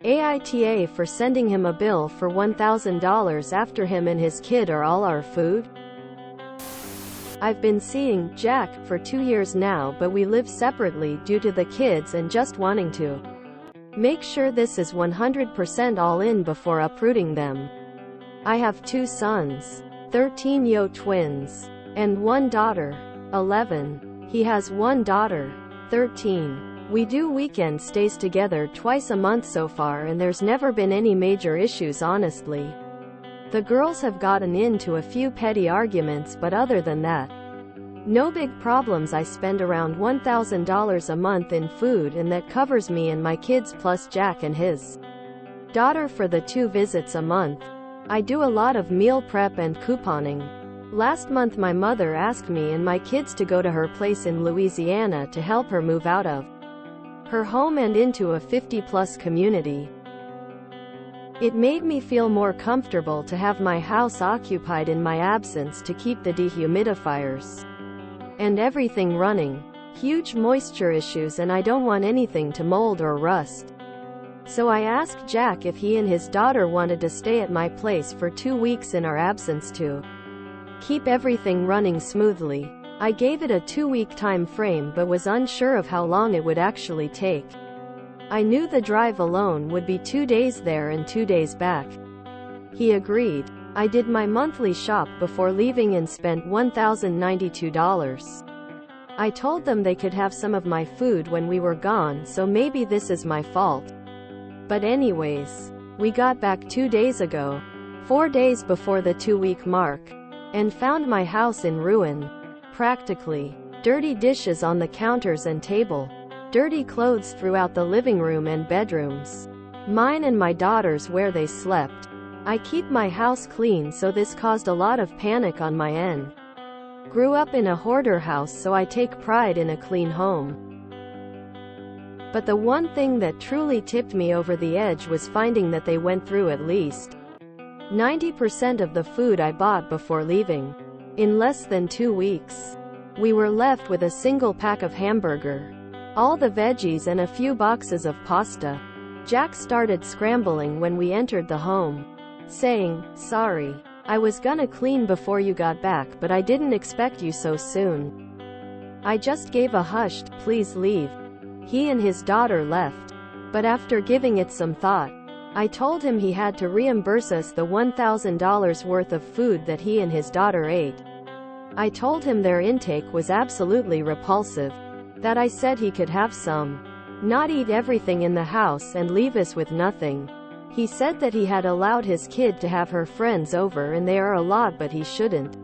AITA for sending him a bill for $1,000 after him and his kid are all our food? I've been seeing Jack for 2 years now, but we live separately due to the kids and just wanting to make sure this is 100% all in before uprooting them. I have 2 sons, 13 Yo twins, and 1 daughter, 11. He has 1 daughter, 13. We do weekend stays together twice a month so far, and there's never been any major issues, honestly. The girls have gotten into a few petty arguments, but other than that, no big problems. I spend around $1,000 a month in food, and that covers me and my kids plus Jack and his daughter for the 2 visits a month. I do a lot of meal prep and couponing. Last month my mother asked me and my kids to go to her place in Louisiana to help her move out of her home and into a 50-plus community. It made me feel more comfortable to have my house occupied in my absence to keep the dehumidifiers and everything running. Huge moisture issues, and I don't want anything to mold or rust. So I asked Jack if he and his daughter wanted to stay at my place for 2 weeks in our absence to keep everything running smoothly. I gave it a 2-week time frame but was unsure of how long it would actually take. I knew the drive alone would be 2 days there and 2 days back. He agreed. I did my monthly shop before leaving and spent $1,092. I told them they could have some of my food when we were gone, so maybe this is my fault. But anyways, we got back 2 days ago, 4 days before the 2-week mark, and found my house in ruin. Practically. Dirty dishes on the counters and table. Dirty clothes throughout the living room and bedrooms. Mine and my daughter's where they slept. I keep my house clean, so this caused a lot of panic on my end. Grew up in a hoarder house, so I take pride in a clean home. But the one thing that truly tipped me over the edge was finding that they went through at least 90% of the food I bought before leaving. In less than 2 weeks, we were left with a single pack of hamburger, all the veggies, and a few boxes of pasta. Jack started scrambling when we entered the home, saying, "Sorry, I was gonna clean before you got back, but I didn't expect you so soon." I just gave a hushed, "Please leave." He and his daughter left. But after giving it some thought, I told him he had to reimburse us the $1,000 worth of food that he and his daughter ate. I told him their intake was absolutely repulsive, that I said he could have some, not eat everything in the house and leave us with nothing. He said that he had allowed his kid to have her friends over, and they are a lot, but he shouldn't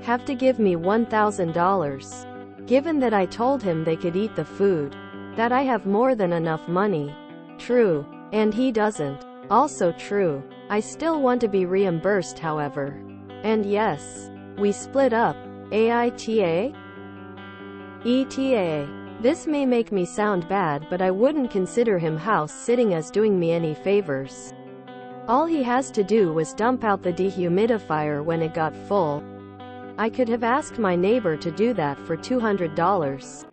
have to give me $1,000. Given that I told him they could eat the food, that I have more than enough money. True. And he doesn't. Also true. I still want to be reimbursed, however. And yes, we split up. AITA? ETA. This may make me sound bad, but I wouldn't consider him house sitting as doing me any favors. All he has to do was dump out the dehumidifier when it got full. I could have asked my neighbor to do that for $200.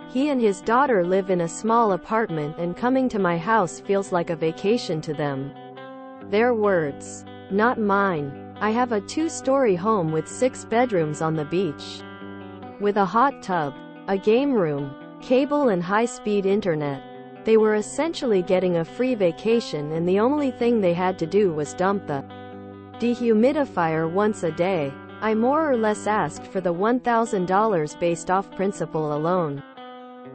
He and his daughter live in a small apartment, and coming to my house feels like a vacation to them. Their words, not mine. I have a 2-story home with 6 bedrooms on the beach, with a hot tub, a game room, cable and high-speed internet. They were essentially getting a free vacation, and the only thing they had to do was dump the dehumidifier once a day. I more or less asked for the $1,000 based off principle alone.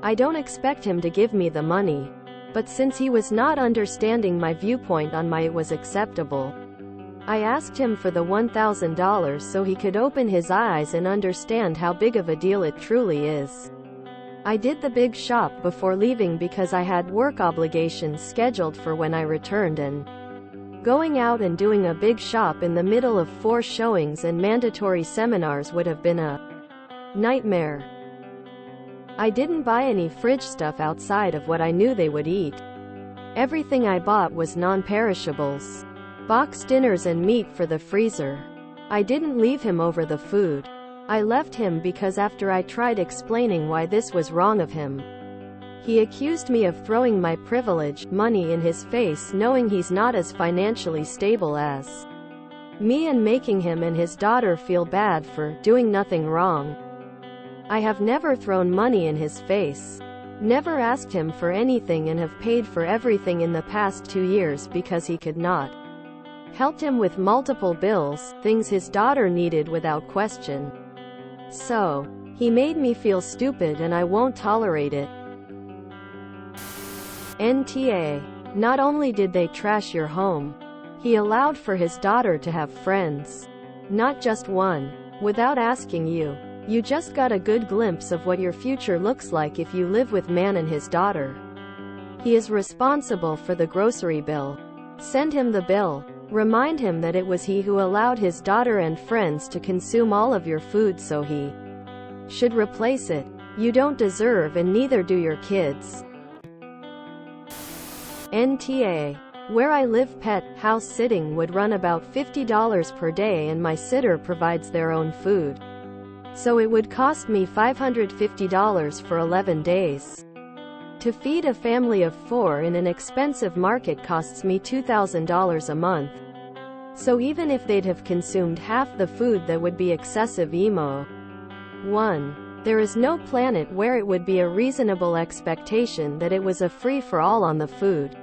I don't expect him to give me the money, but since he was not understanding my viewpoint on my it was acceptable, I asked him for the $1,000 so he could open his eyes and understand how big of a deal it truly is. I did the big shop before leaving because I had work obligations scheduled for when I returned, and going out and doing a big shop in the middle of 4 showings and mandatory seminars would have been a nightmare. I didn't buy any fridge stuff outside of what I knew they would eat. Everything I bought was non-perishables. Box dinners and meat for the freezer. I didn't leave him over the food. I left him because after I tried explaining why this was wrong of him, He accused me of throwing my privilege, money in his face knowing he's not as financially stable as me and making him and his daughter feel bad for doing nothing wrong. I have never thrown money in his face. Never asked him for anything and have paid for everything in the past 2 years because he could not. Helped him with multiple bills, things his daughter needed without question. So, he made me feel stupid and I won't tolerate it. NTA. Not only did they trash your home, he allowed for his daughter to have friends. Not just one. Without asking you. You just got a good glimpse of what your future looks like if you live with man and his daughter. He is responsible for the grocery bill. Send him the bill. Remind him that it was he who allowed his daughter and friends to consume all of your food, so he should replace it. You don't deserve and neither do your kids. NTA. Where I live, pet house sitting would run about $50 per day and my sitter provides their own food. So it would cost me $550 for 11 days. To feed a family of 4 in an expensive market costs me $2,000 a month. So even if they'd have consumed half the food, that would be excessive emo. 1. There is no planet where it would be a reasonable expectation that it was a free-for-all on the food.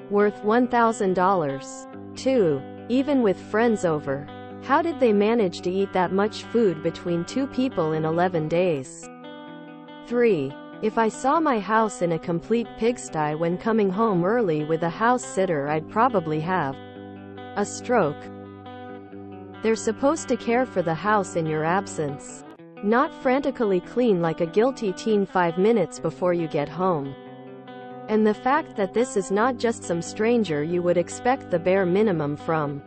Worth $1,000. 2. Even with friends over. How did they manage to eat that much food between 2 people in 11 days? 3. If I saw my house in a complete pigsty when coming home early with a house sitter, I'd probably have a stroke. They're supposed to care for the house in your absence. Not frantically clean like a guilty teen 5 minutes before you get home. And the fact that this is not just some stranger you would expect the bare minimum from,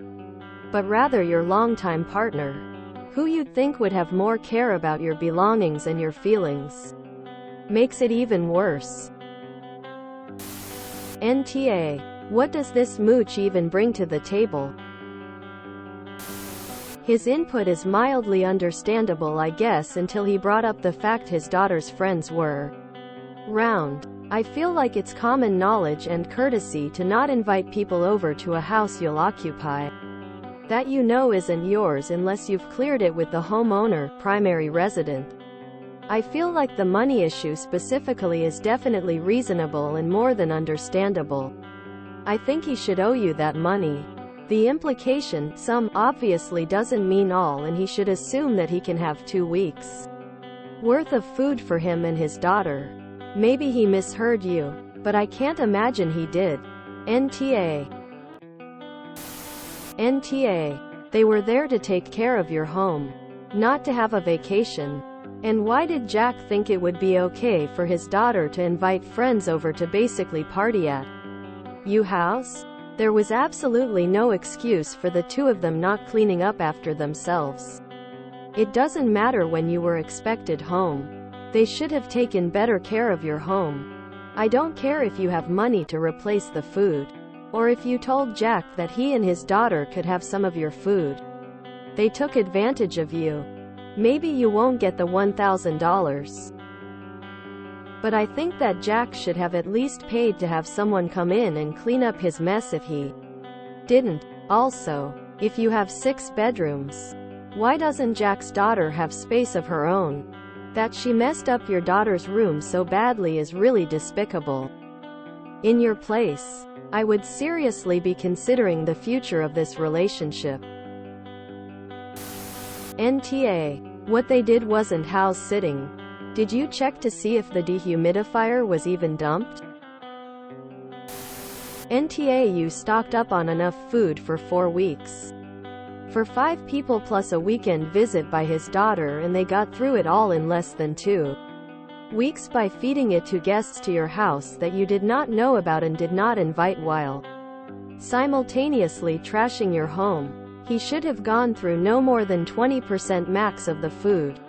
but rather your longtime partner, who you'd think would have more care about your belongings and your feelings, makes it even worse. NTA. What does this mooch even bring to the table? His input is mildly understandable, I guess, until he brought up the fact his daughter's friends were round. I feel like it's common knowledge and courtesy to not invite people over to a house you'll occupy that you know isn't yours unless you've cleared it with the homeowner, primary resident. I feel like the money issue specifically is definitely reasonable and more than understandable. I think he should owe you that money. The implication, some, obviously doesn't mean all, and he should assume that he can have 2 weeks worth of food for him and his daughter. Maybe he misheard you, but I can't imagine he did. NTA. NTA. They were there to take care of your home, not to have a vacation. And why did Jack think it would be okay for his daughter to invite friends over to basically party at your house? There was absolutely no excuse for the 2 of them not cleaning up after themselves. It doesn't matter when you were expected home. They should have taken better care of your home. I don't care if you have money to replace the food, or if you told Jack that he and his daughter could have some of your food. They took advantage of you. Maybe you won't get the $1,000. But I think that Jack should have at least paid to have someone come in and clean up his mess if he didn't. Also, if you have 6 bedrooms, why doesn't Jack's daughter have space of her own? That she messed up your daughter's room so badly is really despicable. In your place, I would seriously be considering the future of this relationship. NTA. What they did wasn't house sitting. Did you check to see if the dehumidifier was even dumped? NTA. You stocked up on enough food for 4 weeks. For 5 people plus a weekend visit by his daughter, and they got through it all in less than 2 weeks by feeding it to guests to your house that you did not know about and did not invite, while simultaneously trashing your home. He should have gone through no more than 20% max of the food.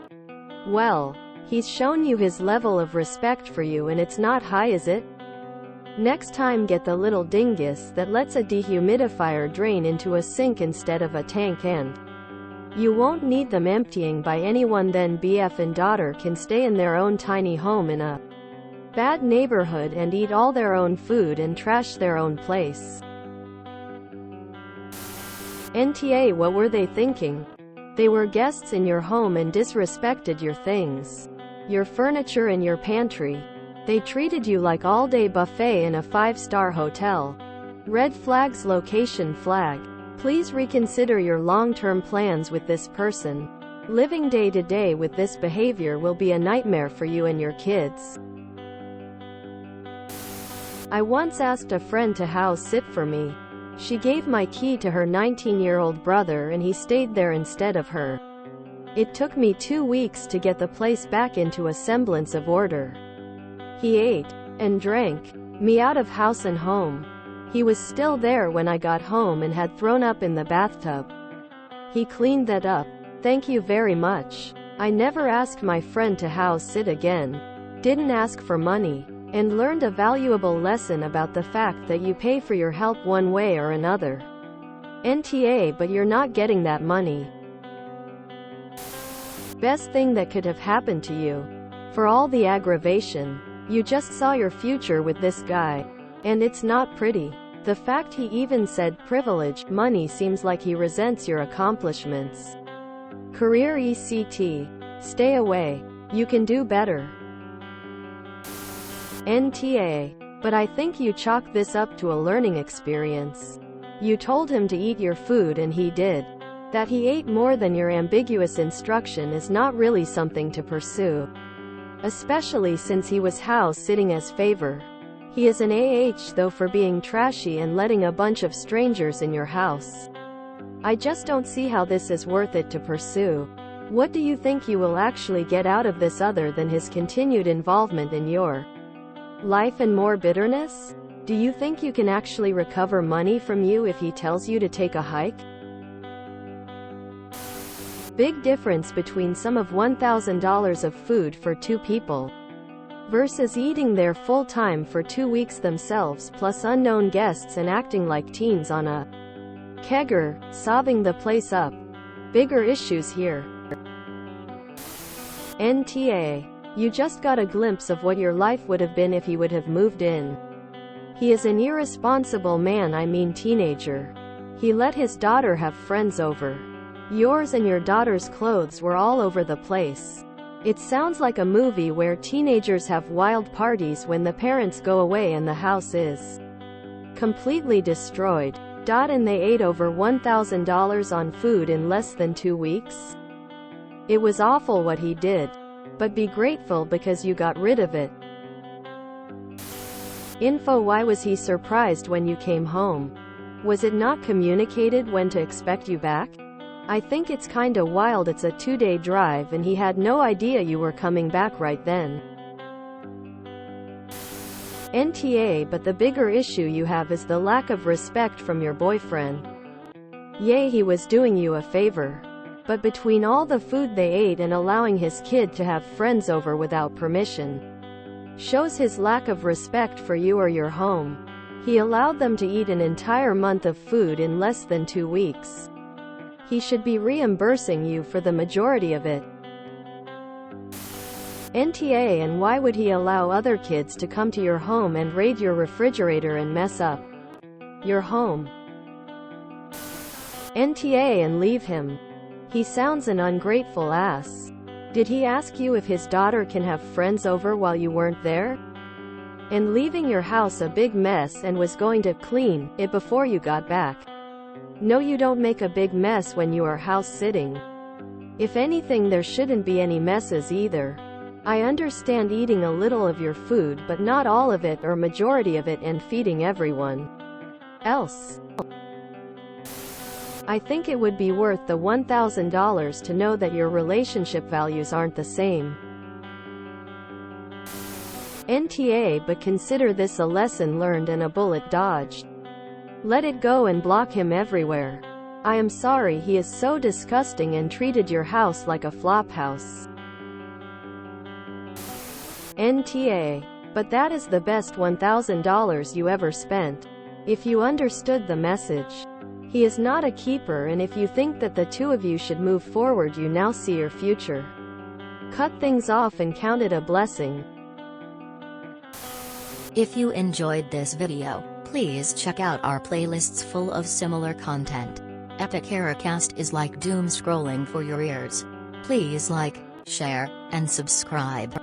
Well, he's shown you his level of respect for you, and it's not high, is it? Next time, get the little dingus that lets a dehumidifier drain into a sink instead of a tank, and you won't need them emptying by anyone. Then BF and daughter can stay in their own tiny home in a bad neighborhood and eat all their own food and trash their own place. NTA, what were they thinking? They were guests in your home and disrespected your things. Your furniture and your pantry. They treated you like all-day buffet in a 5-star hotel. Red flags. Location flag. Please reconsider your long-term plans with this person. Living day to day with this behavior will be a nightmare for you and your kids. I once asked a friend to house sit for me. She gave my key to her 19-year-old brother and he stayed there instead of her. It took me 2 weeks to get the place back into a semblance of order. He ate and drank me out of house and home. He was still there when I got home and had thrown up in the bathtub. He cleaned that up. Thank you very much. I never asked my friend to house sit again. Didn't ask for money. And learned a valuable lesson about the fact that you pay for your help one way or another. NTA, but you're not getting that money. Best thing that could have happened to you. For all the aggravation. You just saw your future with this guy. And it's not pretty. The fact he even said privilege, money seems like he resents your accomplishments. Career ECT. Stay away. You can do better. NTA. But I think you chalk this up to a learning experience. You told him to eat your food and he did. That he ate more than your ambiguous instruction is not really something to pursue. Especially since he was house sitting as favor. He is an AH though for being trashy and letting a bunch of strangers in your house. I just don't see how this is worth it to pursue. What do you think you will actually get out of this other than his continued involvement in your life and more bitterness? Do you think you can actually recover money from you if he tells you to take a hike? Big difference between some of $1,000 of food for 2 people versus eating there full time for 2 weeks themselves plus unknown guests and acting like teens on a kegger, sobbing the place up. Bigger issues here. NTA. You just got a glimpse of what your life would have been if he would have moved in. He is an irresponsible man, I mean teenager. He let his daughter have friends over. Yours and your daughter's clothes were all over the place. It sounds like a movie where teenagers have wild parties when the parents go away and the house is completely destroyed. And they ate over $1,000 on food in less than 2 weeks? It was awful what he did. But be grateful because you got rid of it. Info. Why was he surprised when you came home? Was it not communicated when to expect you back? I think it's kinda wild. It's a 2-day drive and he had no idea you were coming back right then. NTA. But the bigger issue you have is the lack of respect from your boyfriend. Yay, he was doing you a favor. But between all the food they ate and allowing his kid to have friends over without permission, shows his lack of respect for you or your home. He allowed them to eat an entire month of food in less than 2 weeks. He should be reimbursing you for the majority of it. NTA. And why would he allow other kids to come to your home and raid your refrigerator and mess up your home? NTA. And leave him. He sounds an ungrateful ass. Did he ask you if his daughter can have friends over while you weren't there? And leaving your house a big mess and was going to clean it before you got back. No, you don't make a big mess when you are house sitting. If anything, there shouldn't be any messes either. I understand eating a little of your food but not all of it or majority of it and feeding everyone else. I think it would be worth the $1,000 to know that your relationship values aren't the same. NTA. But consider this a lesson learned and a bullet dodged. Let it go and block him everywhere. I am sorry, he is so disgusting and treated your house like a flop house. NTA. But that is the best $1,000 you ever spent. If you understood the message. He is not a keeper, and if you think that the two of you should move forward, you now see your future. Cut things off and count it a blessing. If you enjoyed this video, please check out our playlists full of similar content. AmITheAsshole is like doom scrolling for your ears. Please like, share, and subscribe.